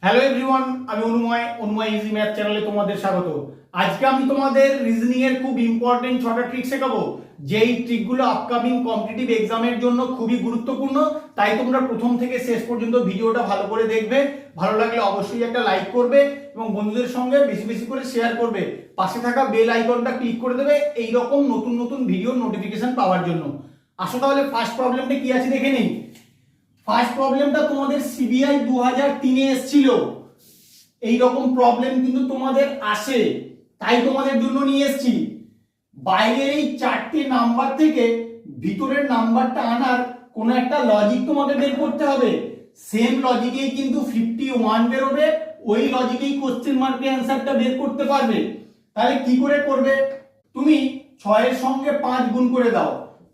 Hello everyone, আমি অনুময় easy math চ্যানেলে তোমাদের স্বাগত। আজকে আমি তোমাদের রিজনিং এর খুব ইম্পর্টেন্ট 6টা ট্রিক শেখাবো, যেই ট্রিকগুলো আপকামিং কম্পিটিটিভ এক্সামের জন্য খুবই গুরুত্বপূর্ণ। তাই তোমরা প্রথম থেকে শেষ পর্যন্ত ভিডিওটা ভালো করে দেখবে। ভালো লাগলে অবশ্যই একটা লাইক করবে এবং বন্ধুদের সঙ্গে বেশি বেশি করে শেয়ার করবে। পাশে থাকা বেল আইকনটা ক্লিক করে দেবে এই রকম নতুন নতুন ভিডিও নোটিফিকেশন পাওয়ার জন্য। আসো তাহলে ফার্স্ট প্রবলেমটা কি আছে দেখে নিই। ফার্স্ট প্রবলেমটা তোমাদের সিবিআই 2003-এ এসেছিল। এই রকম প্রবলেম কিন্তু তোমাদের আসে, তাই তোমাদের জন্য নিয়ে এসেছি। বাইরের এই 4টে নাম্বার থেকে ভিতরের নাম্বারটা আনার কোনো একটা লজিক তোমাকে বের করতে হবে। সেম লজিকেই কিন্তু 51 বেরোবে, ওই লজিকেই কোশ্চেন মার্কের অ্যান্সারটা বের করতে পারবে। তাহলে কি করে করবে? তুমি 6 এর সঙ্গে 5 গুণ করে দাও।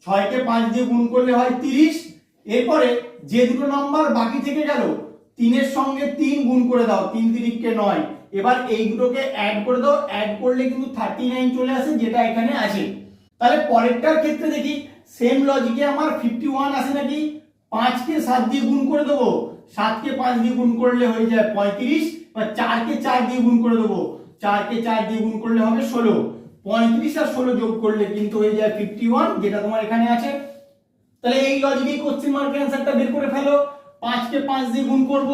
6 কে 5 দিয়ে গুণ করলে হয় 30। এরপরে যে দুটো নাম্বার বাকি থেকে গেল, 3 এর সঙ্গে 3 গুণ করে দাও, 3 3 9। এবার এই দুটোকে অ্যাড করে দাও, অ্যাড করলে কিন্তু 39 চলে আসে, যেটা এখানে আছে। তাহলে পরেরটার ক্ষেত্রে দেখি সেম লজিকে আমার 51 আসে নাকি। 5 কে 7 দিয়ে গুণ করে দেবো, 7 কে 5 দিয়ে গুণ করলে হয়ে যায় 35। বা 4 কে 4 দিয়ে গুণ করে দেবো, 4 কে 4 দিয়ে গুণ করলে হবে 16। 35 আর 16 যোগ করলে কিন্তু হয়ে যায় 51, যেটা তোমার এখানে আছে। তাহলে এই লজিকেই কোশ্চেন মার্কের অ্যান্সারটা বের করে ফেলো। 5 কে 5 দিয়ে গুণ করব,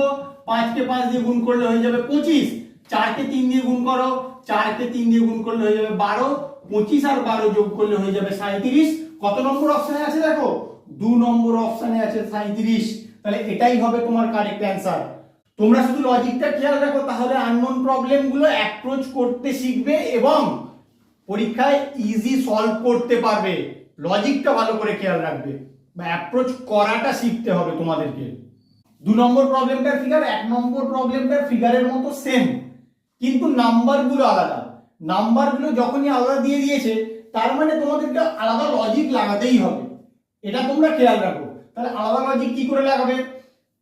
5 কে 5 দিয়ে গুণ করলে হয়ে যাবে 25। 4 কে 3 দিয়ে গুণ করো, 4 কে 3 দিয়ে গুণ করলে হয়ে যাবে 12। 25 আর 12 যোগ করলে হয়ে যাবে 37। কত নম্বর অপশনে আছে দেখো? 2 নম্বর অপশনে আছে 37। তাহলে এটাই হবে তোমার কারেক্ট অ্যান্সার। তোমরা শুধু লজিকটা খেয়াল রাখো, তাহলে আননোন প্রবলেমগুলো অ্যাপ্রোচ করতে শিখবে এবং পরীক্ষায় ইজি সলভ করতে পারবে। লজিকটা ভালো করে খেয়াল রাখবে বা অ্যাপ্রোচ করাটা শিখতে হবে তোমাদেরকে। 2 নম্বর প্রবলেমটার ফিগার 1 নম্বর প্রবলেমটার ফিগারের মতো সেম, কিন্তু নাম্বারগুলো আলাদা। নাম্বারগুলো যখনই আলাদা দিয়ে দিয়েছে, তার মানে তোমাদেরকে আলাদা লজিক লাগাতেই হবে, এটা তোমরা খেয়াল রাখো। তাহলে আলাদা লজিক কি করে লাগাবে?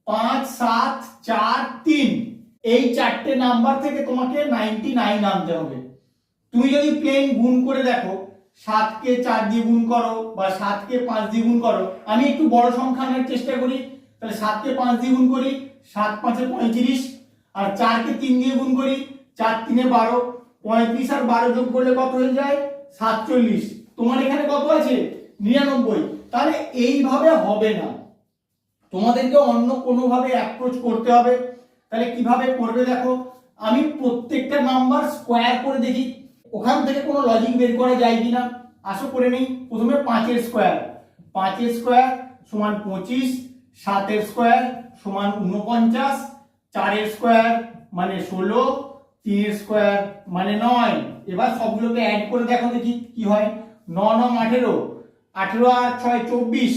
5 7 4 3, এই 4টে নাম্বার থেকে তোমাকে 99 আনতে হবে। তুমি যদি প্লেন গুণ করে দেখো, 7 কে 4 দিয়ে গুণ করো বা 7 কে 5 দিয়ে গুণ করো। আমি একটু বড় সংখ্যা আনার চেষ্টা করি। তাহলে 7 কে 5 দিয়ে গুণ করি, 7 5 এ 35। আর 4 কে 3 দিয়ে গুণ করি, 4 3 এ 12। 35 আর 12 যোগ করলে কত হয়ে যায়? 47। তোমার এখানে কত আছে? 99। তাহলে এইভাবে হবে না, তোমাদেরকে অন্য কোনো ভাবে অ্যাপ্রোচ করতে হবে। তাহলে কিভাবে করবে দেখো, আমি প্রত্যেকটা নাম্বার স্কোয়ার করে দেখি ওখান থেকে কোনো লজিক বের করা যায় কিনা। আসো করে নেই। প্রথমে 5 এর স্কোয়ার, 5 এর স্কোয়ার সমান 25, 7 এর স্কোয়ার সমান 49, 4 এর স্কোয়ার মানে 16, 3 এর স্কোয়ার মানে 9। এবার সবগুলোকে অ্যাড করে দেখো দেখি কি হয়। 9 9 18, 18 আর 6 24,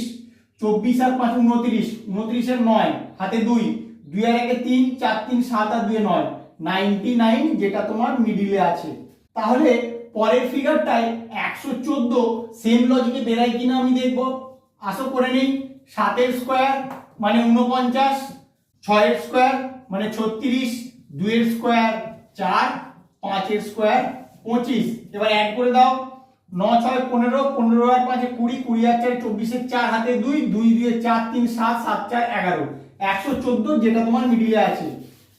24 আর 5 29, 29 এর 9 হাতে 2, 2 আর 1 3, 4 3 7 আর 2 9, 99, যেটা তোমার মিডিলে আছে। তাহলে পরের ফিগারটায় 114 সেম লজিকে বেরায় কিনা আমি দেখব। আসো করে নেই। 7 এর স্কোয়ার মানে 49, 6 এর স্কোয়ার মানে 36, 2 এর স্কোয়ার 4, 5 এর স্কোয়ার 25। এবার অ্যাড করে দাও। 9 6 15, 15 আর 5 20, 20 আর 4 24 এর 4 হাতে 2, 2 2 4 3 7, 7 4 11, 114, যেটা তোমার মিডিলে আছে।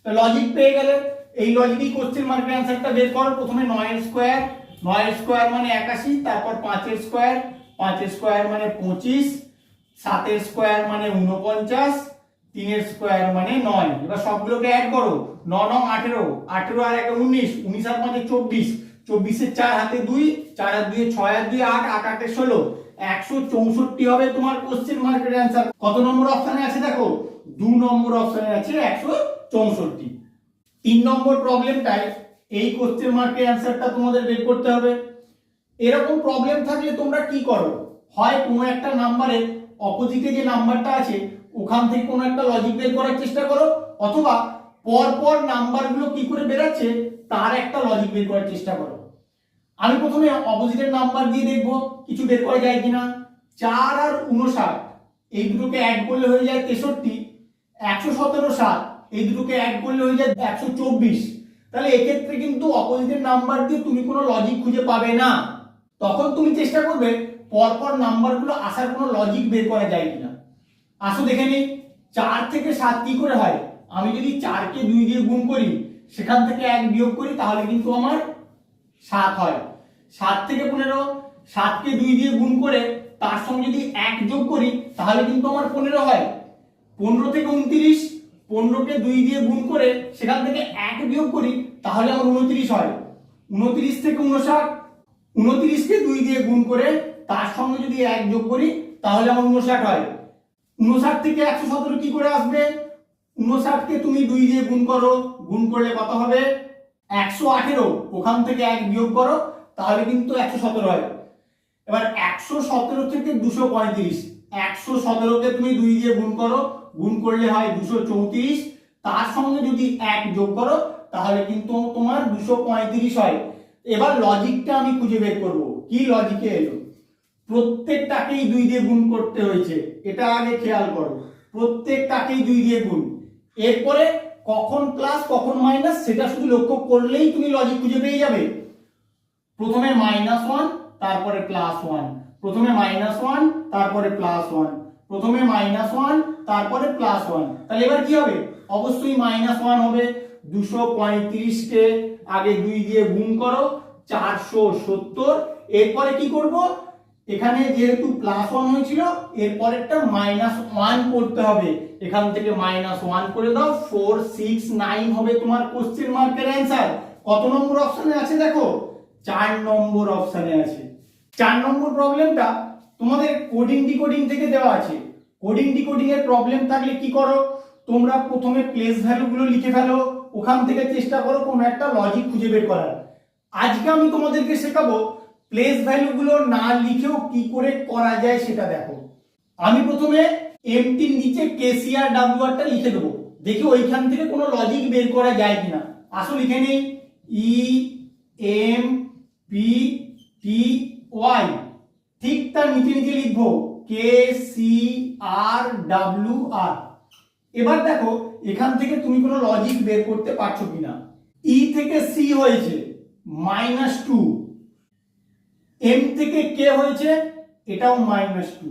তো লজিক পেয়ে গেলে এই লজিকই কোশ্চেন মার্কের অ্যান্সারটা বের করো। প্রথমে 9 এর স্কোয়ার, 9 এর স্কোয়ার মানে 81, তারপর 5 এর স্কোয়ার, 5 এর স্কোয়ার মানে 25, 7 এর স্কোয়ার মানে 49, 3 এর স্কোয়ার মানে 9। এবার সবগুলোকে অ্যাড করো। 9 9 18, 18 আর 1 19, 19 আর 5 24, 24 এর 4 হাতে 2, 4 আর 2 6 আর 2 8, 8 8 এ 16, 164 হবে তোমার কোশ্চেন মার্কের অ্যান্সার। কত নম্বর অপশনে আছে দেখো? 2 নম্বর অপশনে আছে 164। 3 নম্বর প্রবলেমটায় এই কোশ্চেন মার্কের অ্যান্সারটা তোমাদের বের করতে হবে। এরকম প্রবলেম থাকলে তোমরা কি করো? হয় কোনো একটা নাম্বারের অপোজিটে যে নাম্বারটা আছে ওখান থেকে কোনো একটা লজিক বের করার চেষ্টা করো, অথবা পর পর নাম্বারগুলো কি করে বেরাচ্ছে তার একটা লজিক বের করার চেষ্টা করো। আমি প্রথমে অপোজিটের নাম্বার দিয়ে দেখব কিছু বের করা যায় কিনা। 4 আর 59 এই দুটোকে অ্যাড করলে হয়ে যায় 63, 117 7 এই দুটোকে অ্যাড করলে হয়ে যায় 124। তাহলে এক্ষেত্রে কিন্তু অপোজিটের নাম্বার দিয়ে তুমি কোনো লজিক খুঁজে পাবে না। তখন তুমি চেষ্টা করবে পরপর নাম্বারগুলো আসার কোনো লজিক বের করা যায় কিনা। আসো দেখে নিই। 4 থেকে 7 কি করে হয়? আমি যদি 4কে 2 দিয়ে গুণ করি সেখান থেকে 1 বিয়োগ করি তাহলে কিন্তু আমার 7 হয়। 7 থেকে 15, 7কে 2 দিয়ে গুণ করে তার সঙ্গে যদি 1 যোগ করি তাহলে কিন্তু আমার 15 হয়। 15 থেকে 29, 15কে 2 দিয়ে গুণ করে সেখান থেকে 1 বিয়োগ করি তাহলে আমার 29 হয়। 29 থেকে 59, 29কে 2 দিয়ে গুণ করে তার সঙ্গে যদি 1 যোগ করি তাহলে আমার 59 হয়। 59 থেকে 117 কি করে আসবে? 59কে তুমি 2 দিয়ে গুণ করো, গুণ করলে কত হবে? 118, ওখান থেকে 1 বিয়োগ করো তাহলে কিন্তু 117 হয়। এবার 117 থেকে 235, 117কে তুমি 2 দিয়ে গুণ করো, গুণ করলে হয় 234, তার সঙ্গে যদি 1 যোগ করো তাহলে কিন্তু তোমার 235 হয়। এবার লজিকটা আমি খুঁজে বের করব। কি লজিকে এলো? প্রত্যেকটাকেই 2 দিয়ে গুণ করতে হয়েছে, এটা আগে খেয়াল করো। প্রত্যেকটাকেই 2 দিয়ে গুণ, এরপরে কখন প্লাস কখন মাইনাস সেটা শুধু লক্ষ্য করলেই তুমি লজিক খুঁজে পেয়ে যাবে। প্রথমে -1, তারপরে +1, প্রথমে -1, তারপরে +1, প্রথমে -1, তারপরে +1। তাহলে এবার কি হবে? অবশ্যই -1 হবে। 235কে আগে 2 দিয়ে গুণ করো, 470। এরপরে কি করব? এখানে যেহেতু +1 হয়েছিল এরপরেরটা -1 করতে হবে। এখান থেকে -1 করে দাও, 4, 6, 9 হবে তোমার কোশ্চেন মার্কের অ্যান্সার। কত নম্বর অপশনে আছে দেখো? 4 নম্বর অপশনে আছে। 4 নম্বর প্রবলেমটা তোমাদের কোডিং ডিকোডিং থেকে দেওয়া আছে। কোডিং ডিকোডিং এর প্রবলেম থাকলে কি করো? তোমরা প্রথমে প্লেস ভ্যালু গুলো লিখে ফেলো, ওখান থেকে চেষ্টা করো কোনো একটা লজিক খুঁজে বের করার। আজকে আমি তোমাদেরকে শেখাবো প্লেস ভ্যালু গুলো না লিখেও কি করে করা যায় সেটা দেখো। আমি প্রথমে এমটির নিচে কেসিআর ডাব্লিউআরটা লিখে দেবো, দেখি ওইখান থেকে কোনো লজিক বের করা যায় কিনা। আসলে লিখে নেই EMPTY, ঠিক তার নিচে নিচে লিখবো KCRWR। এবার দেখো এখান থেকে তুমি কোনো লজিক বের করতে পারছো কিনা। ই থেকে সি হয়েছে -2, এম থেকে কে হয়েছে এটাও -2,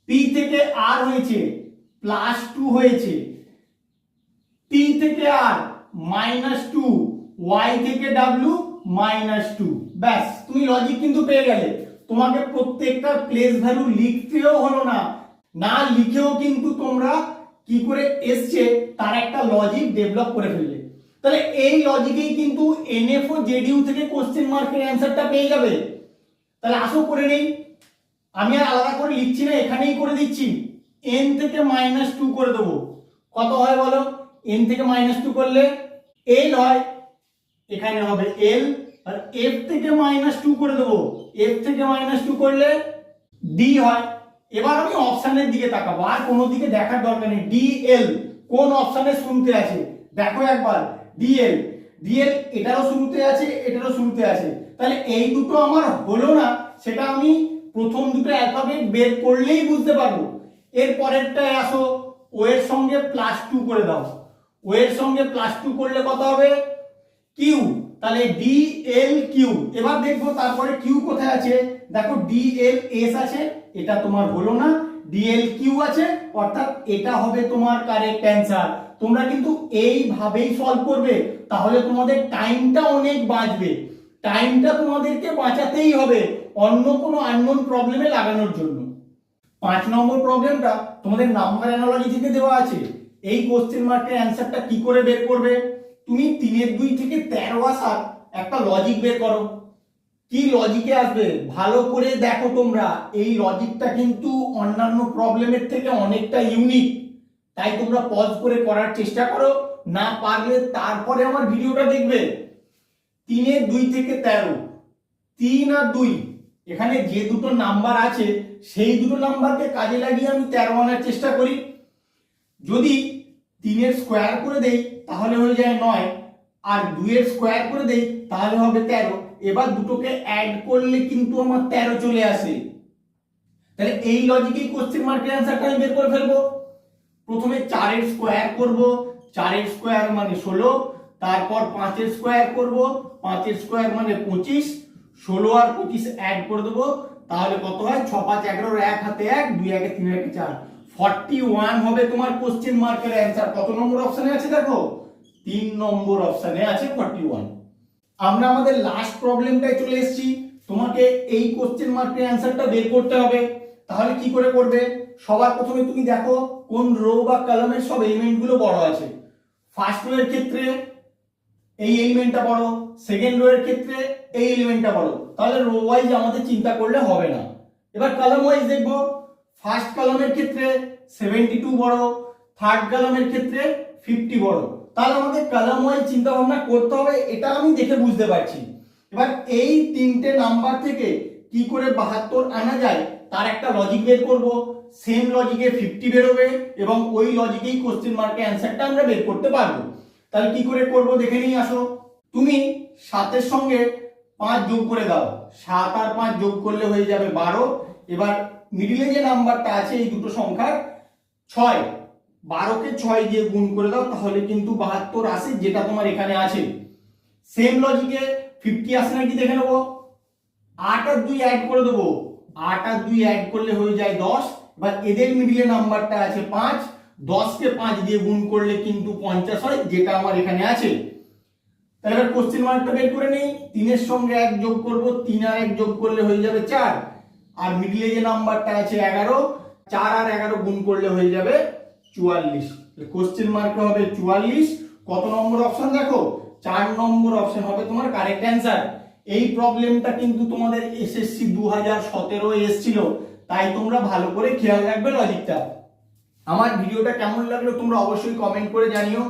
পি থেকে আর হয়েছে +2 হয়েছে, টি থেকে আর -2, ওয়াই থেকে ডাব্লিউ -2। ব্যাস, তুমি লজিক কিন্তু পেয়ে গেলে। তোমাকে প্রত্যেকটা প্লেস ভ্যালু লিখতেও হলো না, না লিখেও কিন্তু তোমরা কি করে এসছে তার একটা লজিক ডেভেলপ করে ফেললে। তাহলে এই লজিকেই কিন্তু এনএফও জেডিইউ থেকে কোশ্চেন মার্কের অ্যান্সারটা পেয়ে যাবে। তাহলে আসো করে নেই, আমি আর আলাদা করে লিখছি না, এখানেই করে দিচ্ছি। n থেকে -2 করে দেবো, কত হয় বলো? n থেকে -2 করলে l হয়, এখানে হবে l। আর f থেকে -2 করে দেবো, f থেকে -2 করলে d হয়। এবার আমি অপশনের দিকে তাকাবো, আর কোনো দিকে দেখার দরকার নেই। dl কোন অপশনে শুরুতে আছে দেখো একবার। dl এটারও শুরুতে আছে, এটারও শুরুতে আছে। তাহলে এই দুটো আমার হলো না, সেটা আমি প্রথম দুটো অ্যালফাবেট বের করলেই বুঝতে পারবো। এর পরেরটায় আসো, ও এর সঙ্গে +2 করে দাও। ও এর সঙ্গে +2 করলে কত হবে? কিউ। তাহলে DLQ। এবার দেখবো তারপরে কিউ কোথায় আছে। দেখো DLS আছে, এটা তোমার হলো না। DLQ আছে, অর্থাৎ এটা হবে তোমার কারেক্ট অ্যান্সার। তোমরা কিন্তু এইভাবেই সলভ করবে, তাহলে তোমাদের টাইমটা অনেক বাঁচবে। টাইমটা তোমাদেরকে বাঁচাতেই হবে অন্য কোনো আননোন প্রবলেমে লাগানোর জন্য। 5 নম্বর প্রবলেমটা তোমাদের নাম্বার অ্যানালজি থেকে দেওয়া আছে। এই কোশ্চেন মার্কের অ্যান্সারটা কি করে বের করবে? তুমি 3-2 থেকে 13 আসার একটা লজিক বের করো। কি লজিকে আসবে ভালো করে দেখো তোমরা। এই লজিকটা কিন্তু অন্যান্য প্রবলেমের থেকে অনেকটা ইউনিক, তাই তোমরা পজ করে করার চেষ্টা করো, না পারলে তারপরে আমার ভিডিওটা দেখবে। 3-2 থেকে 13, 3 আর 2, এখানে যে দুটো নাম্বার আছে সেই দুটো নাম্বারকে কাজে লাগিয়ে আমি 13 আনার চেষ্টা করি। যদি 3 এর স্কোয়ার করে দেই তাহলে হয়ে যায় 9, আর 2 এর স্কোয়ার করে দেই তাহলে হবে 13। এবার দুটোকে অ্যাড করলে কিন্তু আমার 13 চলে আসে। তাহলে এই লজিকেই কোশ্চেন মার্কের অ্যান্সারটা আমি বের করে ফেলবো। প্রথমে 4 এর স্কোয়ার করব, 4 এর স্কোয়ার মানে 16, তারপর 5 এর স্কোয়ার করব, 5 এর স্কোয়ার মানে 25, 16 আর 25 অ্যাড করে দেবো, তাহলে কত হয়? 6 5 11, 1 হাতে 1, 2 1 3 1 4, 41 হবে তোমার কোশ্চেন মার্কের অ্যান্সার। কত নম্বর অপশনে আছে দেখো, 3 নম্বর অপশনে আছে 41। আমরা আমাদের লাস্ট প্রবলেমটায় চলে এসেছি। তোমাকে এই কোশ্চেন মার্কের অ্যান্সারটা বের করতে হবে। তাহলে কি করে করবে? সবার প্রথমে তুমি দেখো কোন রো বা কলামের সব এলিমেন্ট গুলো বড় আছে। ফার্স্ট রো এর ক্ষেত্রে এই এলিমেন্টটা বড়, সেকেন্ড রো এর ক্ষেত্রে এই এলিমেন্টটা বড়। তাহলে রো ওয়াইজ আমাদের চিন্তা করলে হবে না। এবার কলাম ওয়াইজ দেখবো। ফার্স্ট কলামের ক্ষেত্রে 72 বড়, থার্ড কলামের ক্ষেত্রে 50 বড়। তাহলে আমাদের কলাম ওয়াইজ চিন্তা ভাবনা করতে হবে, এটা আমি দেখে বুঝতে পারছি। এবার এই তিনটে নাম্বার থেকে কি করে 72 আনা যায় তার একটা লজিক বের করব। সেম লজিকে 50 বেরোবে এবং ওই লজিকেই কোশ্চেন মার্কের অ্যান্সারটা আমরা বের করতে পারবো। তাহলে কি করে করব দেখে নিই আসো। তুমি 7 এর সঙ্গে 5 যোগ করে দাও, 7 আর 5 যোগ করলে হয়ে যাবে 12। এবার মিডিলে যে নাম্বারটা আছে এই দুটো সংখ্যার 6, 12 কে 6 দিয়ে গুণ করে দাও, তাহলে কিন্তু 72 আসে, যেটা তোমার এখানে আছে। সেম লজিকে 50 আসে নাকি দেখে নেবো। 8 আর 2 অ্যাড করে দেবো, 8 আর 2 অ্যাড করলে হয়ে যায় 10। এবার এদের মিডিলে নাম্বারটা আছে 5, 10 কে 5 দিয়ে গুণ করলে কিন্তু 50 হয়, যেটা আমার এখানে আছে। তাহলে এবার কোশ্চেন মার্কটা বের করে নেই। 3 এর সঙ্গে 1 যোগ করব, 3 আর 1 যোগ করলে হয়ে যাবে 4। আর মিডিলে যে নাম্বারটা আছে 11, 4 আর 11 গুণ করলে হয়ে যাবে 44। কোশ্চেন মার্কে হবে 44। কত নম্বর অপশন দেখো, 4 নম্বর অপশন হবে তোমার কারেক্ট অ্যান্সার। এই প্রবলেমটা কিন্তু তোমাদের এসএসসি 2017 এসেছিল, তাই তোমরা ভালো করে খেয়াল রাখবে লজিকটা। আমার ভিডিওটা কেমন লাগলো তোমরা অবশ্যই কমেন্ট করে জানিও।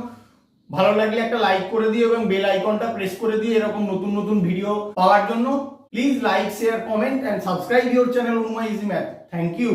ভালো লাগলে একটা লাইক করে দিও এবং বেল আইকনটা প্রেস করে দিও এরকম নতুন নতুন ভিডিও পাওয়ার জন্য। Please like, share, comment and subscribe your channel Anumoy easy math. Thank you.